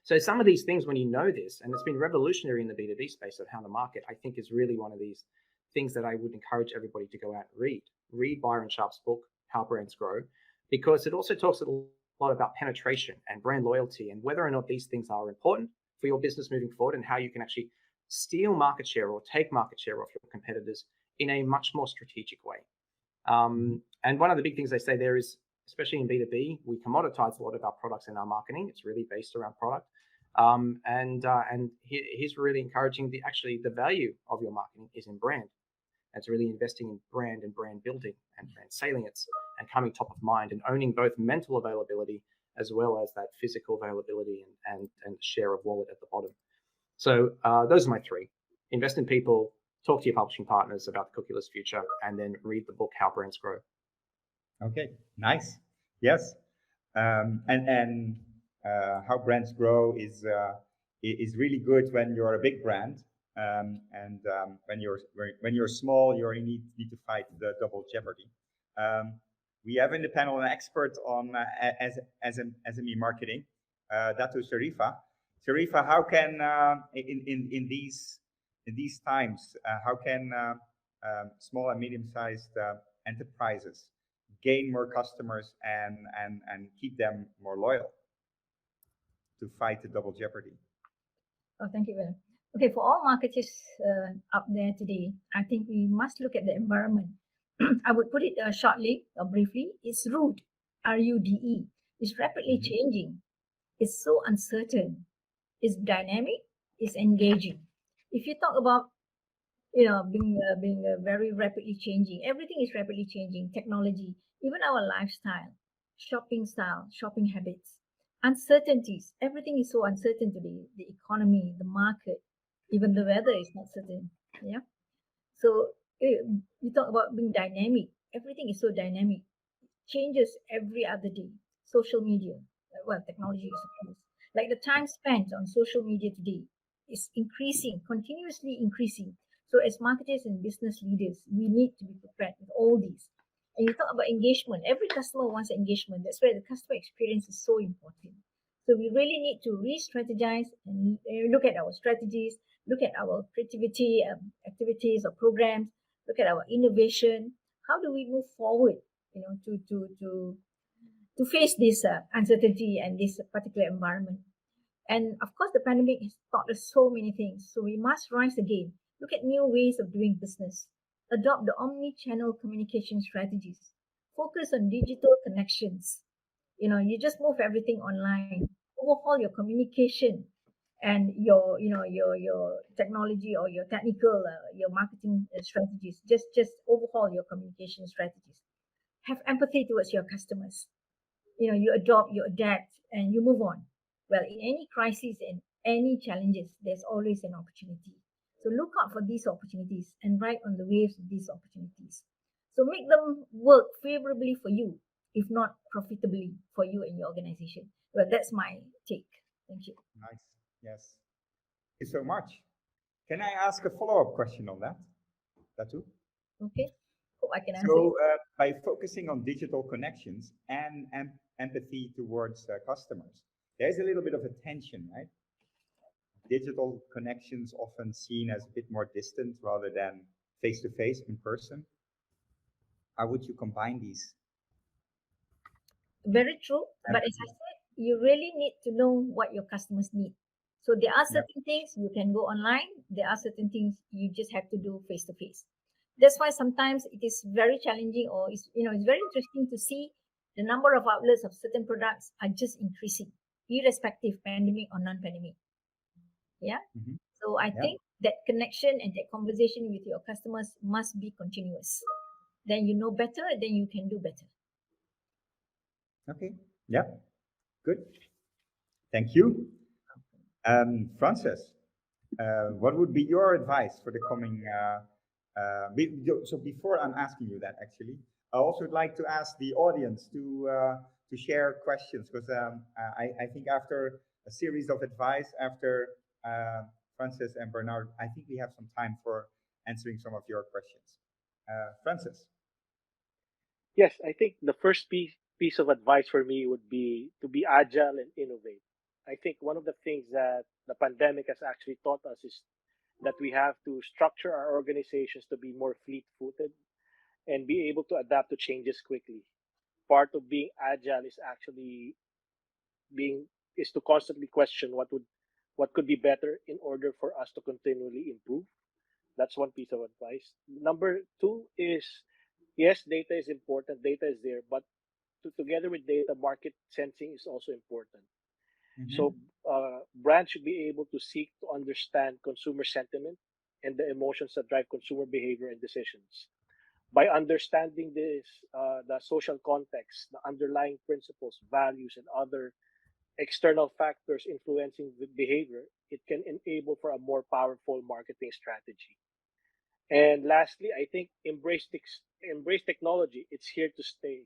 So some of these things, when you know this, and it's been revolutionary in the B2B space of how to market, I think is really one of these things that I would encourage everybody to go out and read. Read Byron Sharp's book, How Brands Grow, because it also talks a lot about penetration and brand loyalty and whether or not these things are important for your business moving forward, and how you can actually steal market share or take market share off your competitors in a much more strategic way. And one of the big things they say there is, especially in B2B, we commoditize a lot of our products in our marketing. It's really based around product. And he's really encouraging the value of your marketing is in brand. It's really investing in brand and brand building and brand salience and coming top of mind and owning both mental availability as well as that physical availability and share of wallet at the bottom. So those are my three. Invest in people, talk to your publishing partners about the cookieless future, and then read the book, How Brands Grow. Okay, nice. Yes. And How Brands Grow is really good when you're a big brand. When you're small, you only need to fight the double jeopardy. We have in the panel an expert on SME marketing, Dato Sharifah. Sharifah, how can in these times, how can small and medium-sized enterprises gain more customers and keep them more loyal to fight the double jeopardy? Oh, thank you, Willem. Okay, for all marketers up there today, I think we must look at the environment. I would put it shortly or briefly. It's rude, R-U-D-E. It's rapidly changing. It's so uncertain. It's dynamic. It's engaging. If you talk about being very rapidly changing, everything is rapidly changing. Technology, even our lifestyle, style, shopping habits, uncertainties. Everything is so uncertain today. The economy, the market, even the weather is not certain. Yeah. So you talk about being dynamic. Everything is so dynamic. Changes every other day. Social media, well, technology is of course. Like the time spent on social media today is increasing, continuously increasing. So as marketers and business leaders, we need to be prepared with all these. And you talk about engagement. Every customer wants engagement. That's why the customer experience is so important. So we really need to re-strategize and look at our strategies, look at our creativity activities or programs, look at our innovation. How do we move forward, to face this uncertainty and this particular environment? And of course, the pandemic has taught us so many things. So we must rise again, look at new ways of doing business, adopt the omni-channel communication strategies, focus on digital connections. You just move everything online, overhaul your communication and your technology or your technical, your marketing strategies. Just overhaul your communication strategies. Have empathy towards your customers. You adopt, you adapt, and you move on. Well, in any crisis and any challenges, there's always an opportunity. So look out for these opportunities and ride on the waves of these opportunities. So make them work favorably for you, if not profitably for you and your organization. Well, that's my take. Thank you. Nice. Yes. Thank you so much. Can I ask a follow-up question on that? Dato? Okay. Hope I can answer. So by focusing on digital connections and empathy towards customers, there's a little bit of a tension, right? Digital connections often seen as a bit more distant rather than face-to-face in person. How would you combine these? Very true. But as I said, you really need to know what your customers need. So there are certain things you can go online. There are certain things you just have to do face-to-face. That's why sometimes it is very challenging, or it's very interesting to see the number of outlets of certain products are just increasing, irrespective pandemic or non-pandemic. Yeah. So I think that connection and that conversation with your customers must be continuous. Then you know better, then you can do better. Okay. Yeah. Good. Thank you. Frances, what would be your advice for the coming? So before I'm asking you that, actually, I also would like to ask the audience to share questions, because I think after a series of advice, after Frances and Bernard, I think we have some time for answering some of your questions. Francis. Yes, I think the first piece of advice for me would be to be agile and innovate. I think one of the things that the pandemic has actually taught us is that we have to structure our organizations to be more fleet-footed and be able to adapt to changes quickly. Part of being agile is actually being is to constantly question what could be better in order for us to continually improve. That's one piece of advice. Number two is yes, data is important, data is there, but together with data, market sensing is also important. Mm-hmm. So brands should be able to seek to understand consumer sentiment and the emotions that drive consumer behavior and decisions. By understanding this, the social context, the underlying principles, values, and other external factors influencing the behavior, it can enable for a more powerful marketing strategy. And lastly, I think embrace technology. It's here to stay.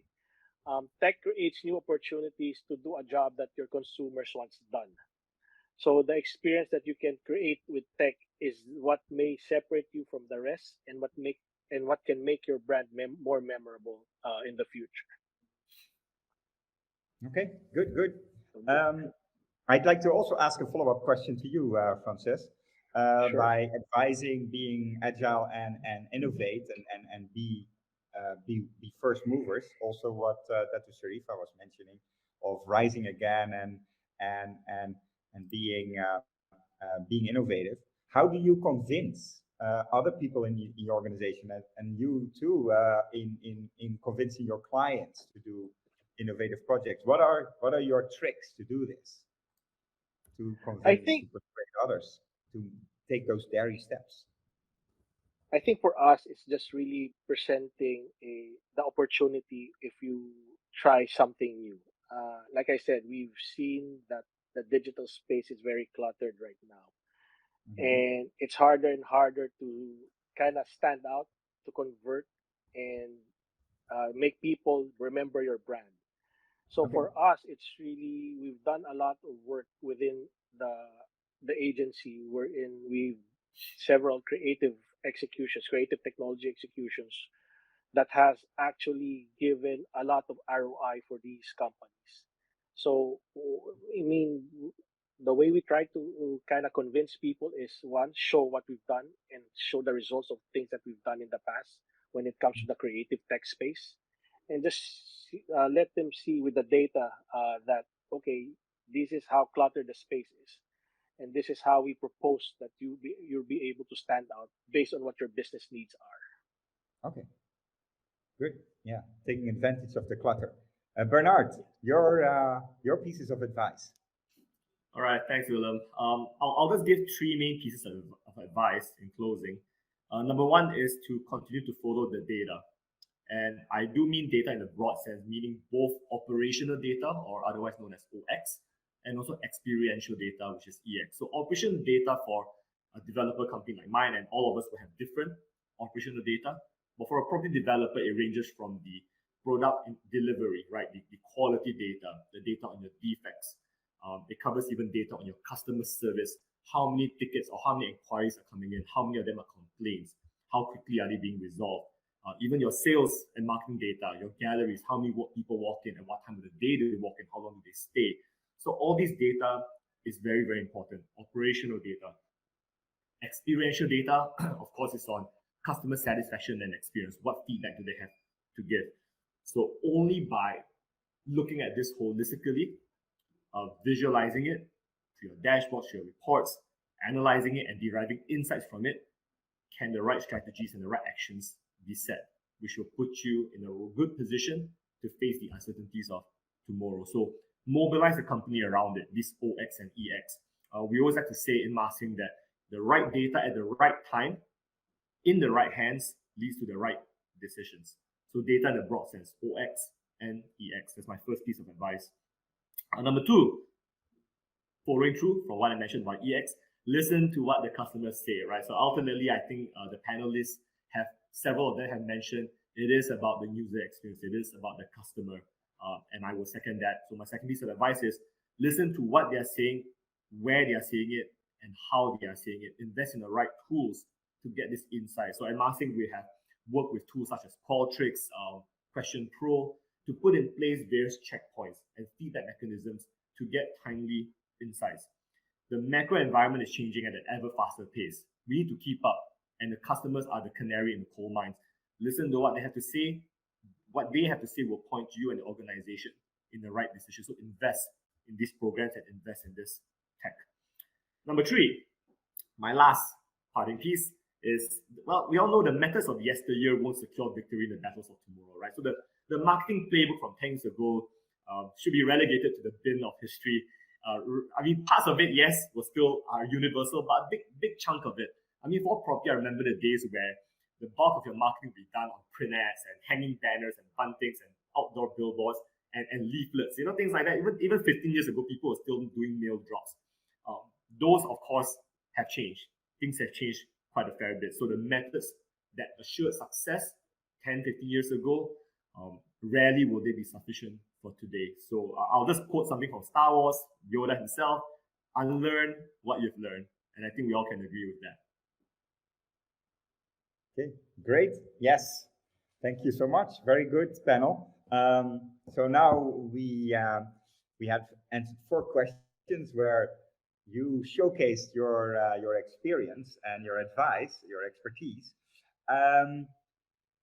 Tech creates new opportunities to do a job that your consumers wants done. So the experience that you can create with tech is what may separate you from the rest, and what can make your brand more memorable in the future. Okay, good. I'd like to also ask a follow-up question to you, Frances. Sure. By advising being agile and innovate and be first movers, also what Dato Sharifah was mentioning of rising again and being innovative. How do you convince other people in your organization and you too in convincing your clients to do innovative projects? What are your tricks to do this? To I convince, to think persuade others to take those daring steps? I think for us, it's just really presenting the opportunity if you try something new. Like I said, we've seen that the digital space is very cluttered right now, Mm-hmm. and it's harder and harder to kind of stand out, to convert, and make people remember your brand. So Okay. for us, it's really we've done a lot of work within the the agency wherein we've several creative technology executions that has actually given a lot of ROI for these companies. So I mean, the way we try to kind of convince people is one, show what we've done and show the results of things that we've done in the past when it comes to the creative tech space, and just let them see with the data that okay, this is how cluttered the space is, and this is how we propose that you'll be able to stand out based on what your business needs are. Okay. Good. Yeah. Taking advantage of the clutter. Bernard, your pieces of advice. All right, thanks, Willem. I'll just give three main pieces of advice in closing. Number one is to continue to follow the data. And I do mean data in a broad sense, meaning both operational data, or otherwise known as OX, and also experiential data, which is EX. So operational data for a developer company like mine, and all of us will have different operational data. But for a property developer, it ranges from the product delivery, right? The quality data, the data on your defects. It covers even data on your customer service, how many tickets or how many inquiries are coming in, how many of them are complaints, how quickly are they being resolved. Even your sales and marketing data, your galleries, how many people walk in and what time of the day do they walk in, how long do they stay. So all this data is very, very important. Operational data. Experiential data, of course, is on customer satisfaction and experience. What feedback do they have to give? So only by looking at this holistically, visualizing it to your dashboards, to your reports, analyzing it and deriving insights from it, can the right strategies and the right actions be set, which will put you in a good position to face the uncertainties of tomorrow. So mobilize the company around it, this OX and EX. We always like to say in marketing that the right data at the right time, in the right hands, leads to the right decisions. So data in a broad sense, OX and EX. That's my first piece of advice. Number two, following through from what I mentioned about EX, listen to what the customers say, right? So ultimately, I think the panelists have, several of them have mentioned, it is about the user experience, it is about the customer, and I will second that. So my second piece of advice is listen to what they are saying, where they are saying it, and how they are saying it. Invest in the right tools to get this insight. So at Marsing, we have worked with tools such as Qualtrics, Question Pro, to put in place various checkpoints and feedback mechanisms to get timely insights. The macro environment is changing at an ever faster pace. We need to keep up, and the customers are the canary in the coal mines. Listen to what they have to say. What they have to say will point you and the organization in the right decision. So invest in these programs and invest in this tech. Number 3, my last parting piece is, well, we all know the methods of yesteryear won't secure victory in the battles of tomorrow, right? So the marketing playbook from 10 years ago should be relegated to the bin of history. I mean, parts of it, yes, was still universal, but a big chunk of it. I mean, for property, I remember the days where the bulk of your marketing would be done on print ads and hanging banners and buntings and outdoor billboards and leaflets, things like that. Even 15 years ago, people were still doing mail drops. Those, of course, have changed. Things have changed quite a fair bit. So the methods that assured success 10, 15 years ago, rarely will they be sufficient for today. So I'll just quote something from Star Wars, Yoda himself: unlearn what you've learned. And I think we all can agree with that. Okay, great. Yes, thank you so much. Very good panel. So now we have answered 4 questions where you showcased your experience and your advice, your expertise.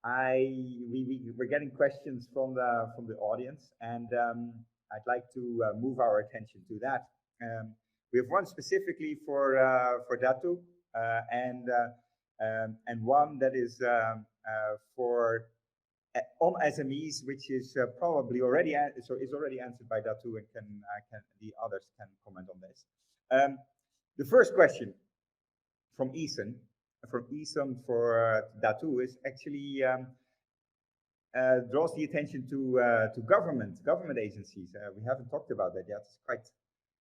We're getting questions from the audience, and I'd like to move our attention to that. We have one specifically for Dato, and one that is for on SMEs, which is probably already answered by Dato, and the others can comment on this. The first question from Ethan for Dato is actually draws the attention to government agencies. We haven't talked about that yet. It's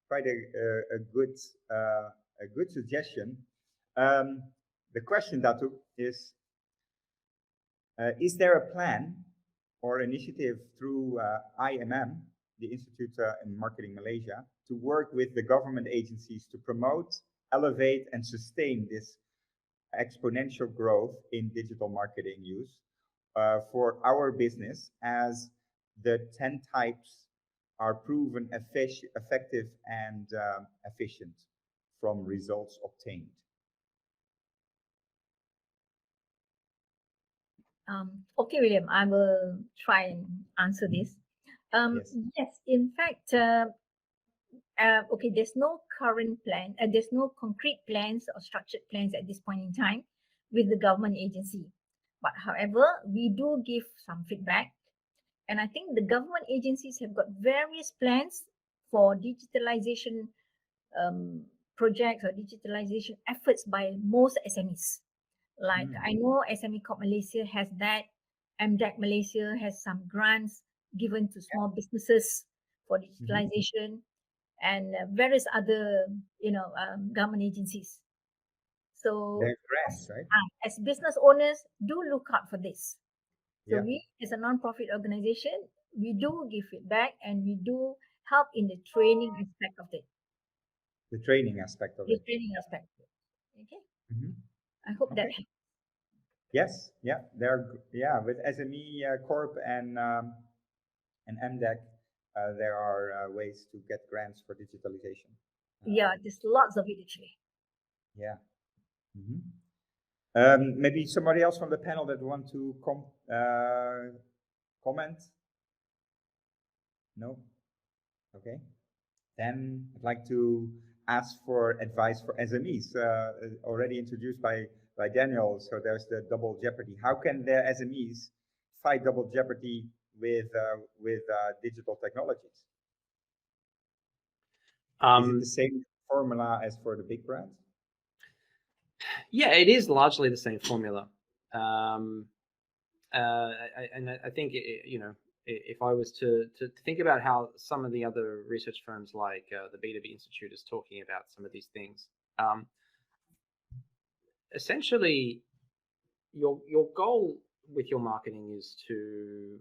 quite a good suggestion. The question, Dato, is there a plan or initiative through IMM, the Institute in Marketing Malaysia, to work with the government agencies to promote, elevate, and sustain this exponential growth in digital marketing use for our business, as the 10 types are proven effective and efficient from results obtained? Okay, William, I will try and answer this. Yes, in fact, okay, there's no current plan, there's no concrete plans or structured plans at this point in time with the government agency. But however, we do give some feedback, and I think the government agencies have got various plans for digitalization projects or digitalization efforts by most SMEs. Like I know SME Corp Malaysia has that, MDAC Malaysia has some grants given to small businesses for digitalization, and various other government agencies. So grants, right? As business owners, do look out for this. So Yeah. we, as a non-profit organization, we do give feedback and we do help in the training aspect of it. The training aspect of it. The training aspect. Okay. Mm-hmm. I hope that. Yes. Yeah. With SME Corp and MDEC, there are ways to get grants for digitalization. Yeah, there's lots of it actually. Yeah. Maybe somebody else from the panel that want to comment? No? Okay. Then I'd like to ask for advice for SMEs, already introduced by Daniel. So there's the double jeopardy. How can the SMEs fight double jeopardy with digital technologies? Is it the same formula as for the big brands? Yeah, it is largely the same formula. And I think, if I was to think about how some of the other research firms like the B2B Institute is talking about some of these things, essentially your goal with your marketing is to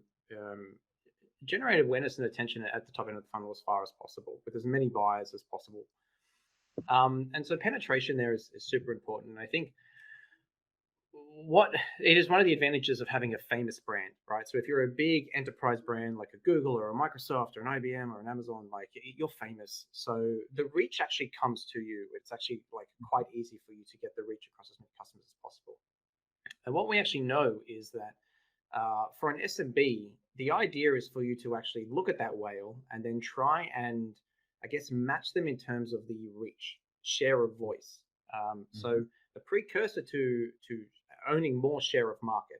generate awareness and attention at the top end of the funnel as far as possible, with as many buyers as possible. And so penetration there is super important. And I think what it is one of the advantages of having a famous brand, right? So if you're a big enterprise brand like a Google or a Microsoft or an IBM or an Amazon, like you're famous. So the reach actually comes to you. It's actually like quite easy for you to get the reach across as many customers as possible. And what we actually know is that for an SMB, the idea is for you to actually look at that whale and then try and, I guess, match them in terms of the reach, share of voice. So the precursor to owning more share of market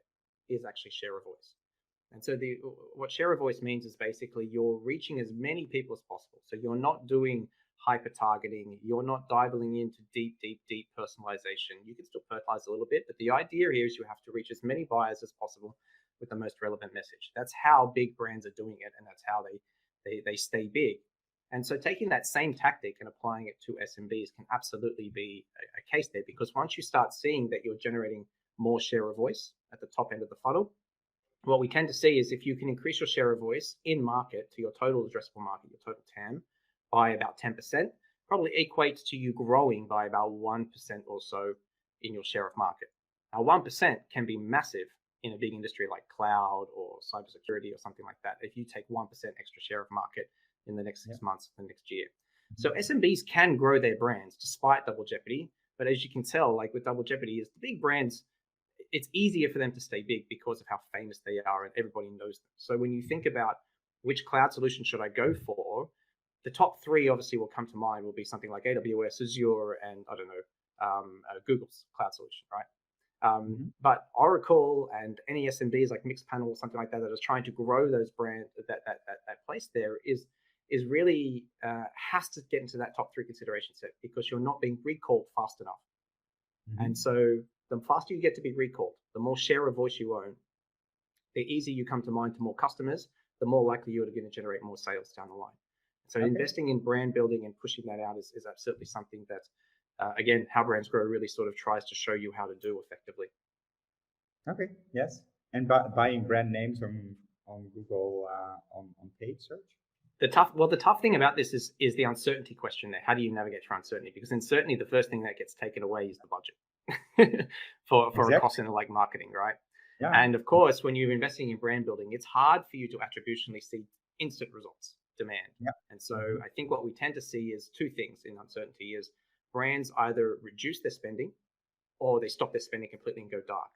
is actually share of voice. And so what share of voice means is basically you're reaching as many people as possible. So you're not doing hyper targeting. You're not dialing into deep personalization. You can still personalize a little bit, but the idea here is you have to reach as many buyers as possible with the most relevant message. That's how big brands are doing it, and that's how they stay big. And so taking that same tactic and applying it to SMBs can absolutely be a case there, because once you start seeing that you're generating more share of voice at the top end of the funnel, what we tend to see is if you can increase your share of voice in market to your total addressable market, your total TAM, by about 10%, probably equates to you growing by about 1% or so in your share of market. Now, 1% can be massive in a big industry like cloud or cybersecurity or something like that, if you take 1% extra share of market in the next 6 months, the next year. So SMBs can grow their brands despite Double Jeopardy. But as you can tell, like with Double Jeopardy, is the big brands, it's easier for them to stay big because of how famous they are and everybody knows them. So when you think about which cloud solution should I go for, the top three obviously will come to mind will be something like AWS, Azure, and I don't know, Google's cloud solution, right? But Oracle and any SMBs like Mixpanel or something like that is trying to grow those brands, that place there is really has to get into that top three consideration set, because you're not being recalled fast enough. And so the faster you get to be recalled, the more share of voice you own, the easier you come to mind to more customers, the more likely you're going to generate more sales down the line. So investing in brand building and pushing that out is absolutely something that, again, How Brands Grow really sort of tries to show you how to do effectively. Okay, yes. And buying brand names on Google on paid search? The tough thing about this is the uncertainty question there. How do you navigate through uncertainty? Because uncertainty, the first thing that gets taken away is the budget for a cost center like marketing, right? Yeah. And of course, when you're investing in brand building, it's hard for you to attributionally see instant results, demand. Yeah. And so I think what we tend to see is two things in uncertainty is brands either reduce their spending or they stop their spending completely and go dark.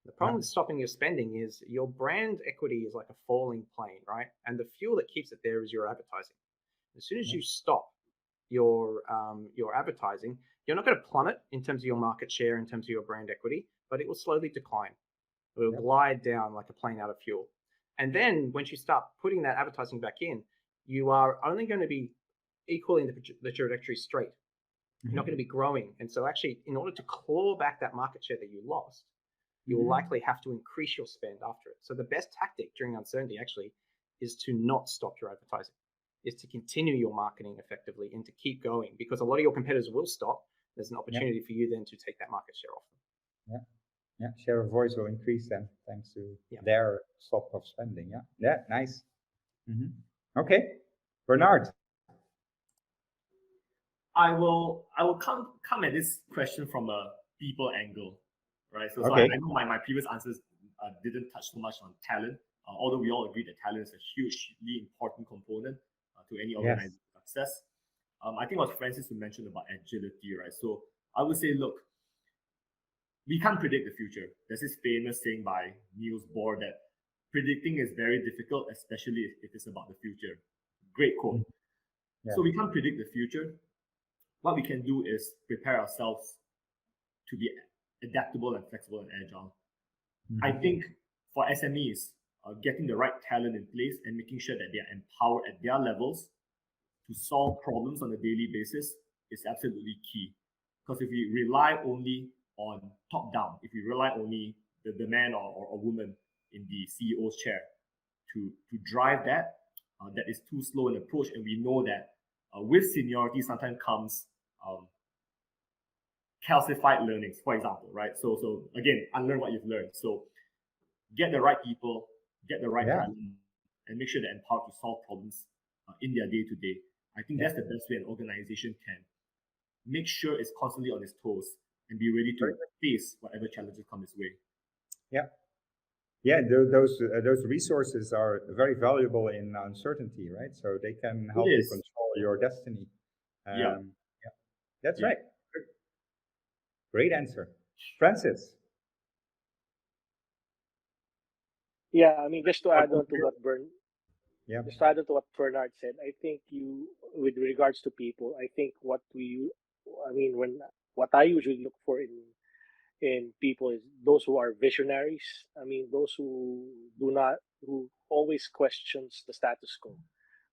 The problem with stopping your spending is your brand equity is like a falling plane, right? And the fuel that keeps it there is your advertising. As soon as you stop your advertising, you're not going to plummet in terms of your market share, in terms of your brand equity, but it will slowly decline. It will glide down like a plane out of fuel. And then once you start putting that advertising back in, you are only going to be equaling the trajectory straight. You're not going to be growing. And so actually, in order to claw back that market share that you lost, you will likely have to increase your spend after it. So the best tactic during uncertainty actually is to not stop your advertising, is to continue your marketing effectively and to keep going, because a lot of your competitors will stop. There's an opportunity for you then to take that market share off them. Yeah, share of voice will increase then thanks to their stop of spending. Yeah, nice. Okay, Bernard. I will come at this question from a people angle. Right, so I know my previous answers didn't touch so much on talent, although we all agree that talent is a hugely important component to any organization success. I think it was Francis who mentioned about agility, right? So I would say, look, we can't predict the future. There's this famous saying by Niels Bohr that predicting is very difficult, especially if it's about the future. Great quote. So we can't predict the future. What we can do is prepare ourselves to be adaptable and flexible and agile. I think for SMEs, getting the right talent in place and making sure that they are empowered at their levels to solve problems on a daily basis is absolutely key. Because if we rely only on top down, if we rely only the man or woman in the CEO's chair to drive that, that is too slow an approach. And we know that with seniority sometimes comes calcified learnings, for example, right? So again, unlearn what you've learned. So get the right people, get the right talent, and make sure they're empowered to solve problems in their day-to-day. I think that's the best way an organization can make sure it's constantly on its toes and be ready to face whatever challenges come his way. Yeah. Yeah, those resources are very valuable in uncertainty, right? So they can help you control your destiny. Yeah. That's right. Good. Great answer. Francis. Yeah, I mean, just to add on to what Bernard said, I think with regards to people, I think what I usually look for in people is those who are visionaries. I mean, those who always questions the status quo,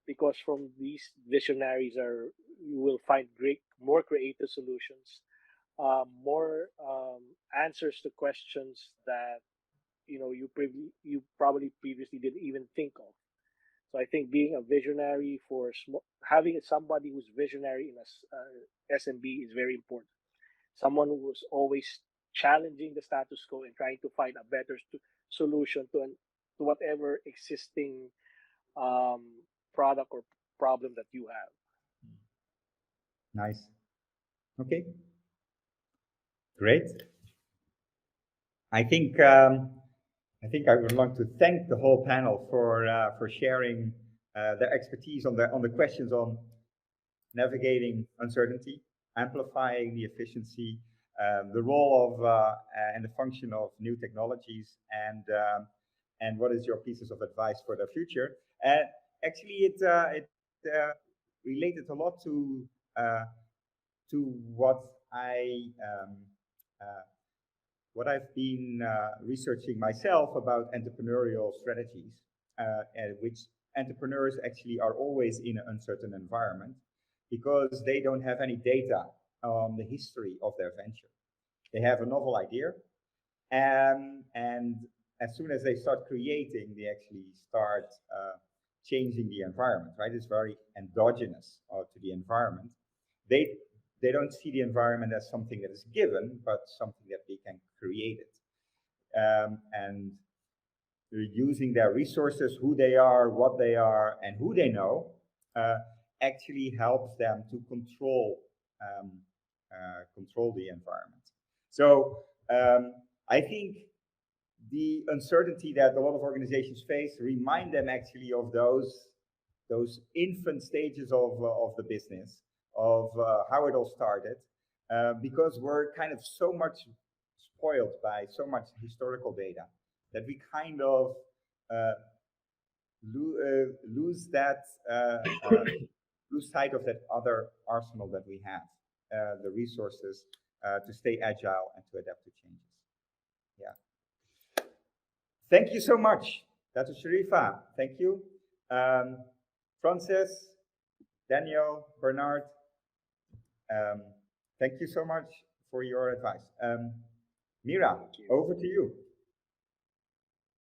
because from these visionaries you will find more creative solutions, more answers to questions that you probably previously didn't even think of. So I think being a visionary having somebody who's visionary in a SMB is very important. Someone who's always challenging the status quo and trying to find a better solution to whatever existing um, product or problem that you have. Nice. Okay. Great. I think I would like to thank the whole panel for sharing their expertise on the questions on navigating uncertainty, amplifying the efficiency, the role of and the function of new technologies, and what is your pieces of advice for the future. Actually, it related a lot to what what I've been researching myself about entrepreneurial strategies, which entrepreneurs actually are always in an uncertain environment because they don't have any data on the history of their venture. They have a novel idea, and as soon as they start creating, they actually start changing the environment, right? It's very endogenous to the environment. They don't see the environment as something that is given, but something that they can create it. And using their resources, who they are, what they are, and who they know, actually helps them to control the environment. So I think the uncertainty that a lot of organizations face remind them actually of those infant stages of the business, of how it all started, because we're kind of so much spoiled by so much historical data that we kind of lose sight of that other arsenal that we have, the resources to stay agile and to adapt to changes. Yeah. Thank you so much, Dato Sharifah. Thank you. Francis, Daniel, Bernard, thank you so much for your advice. Mira, over to you.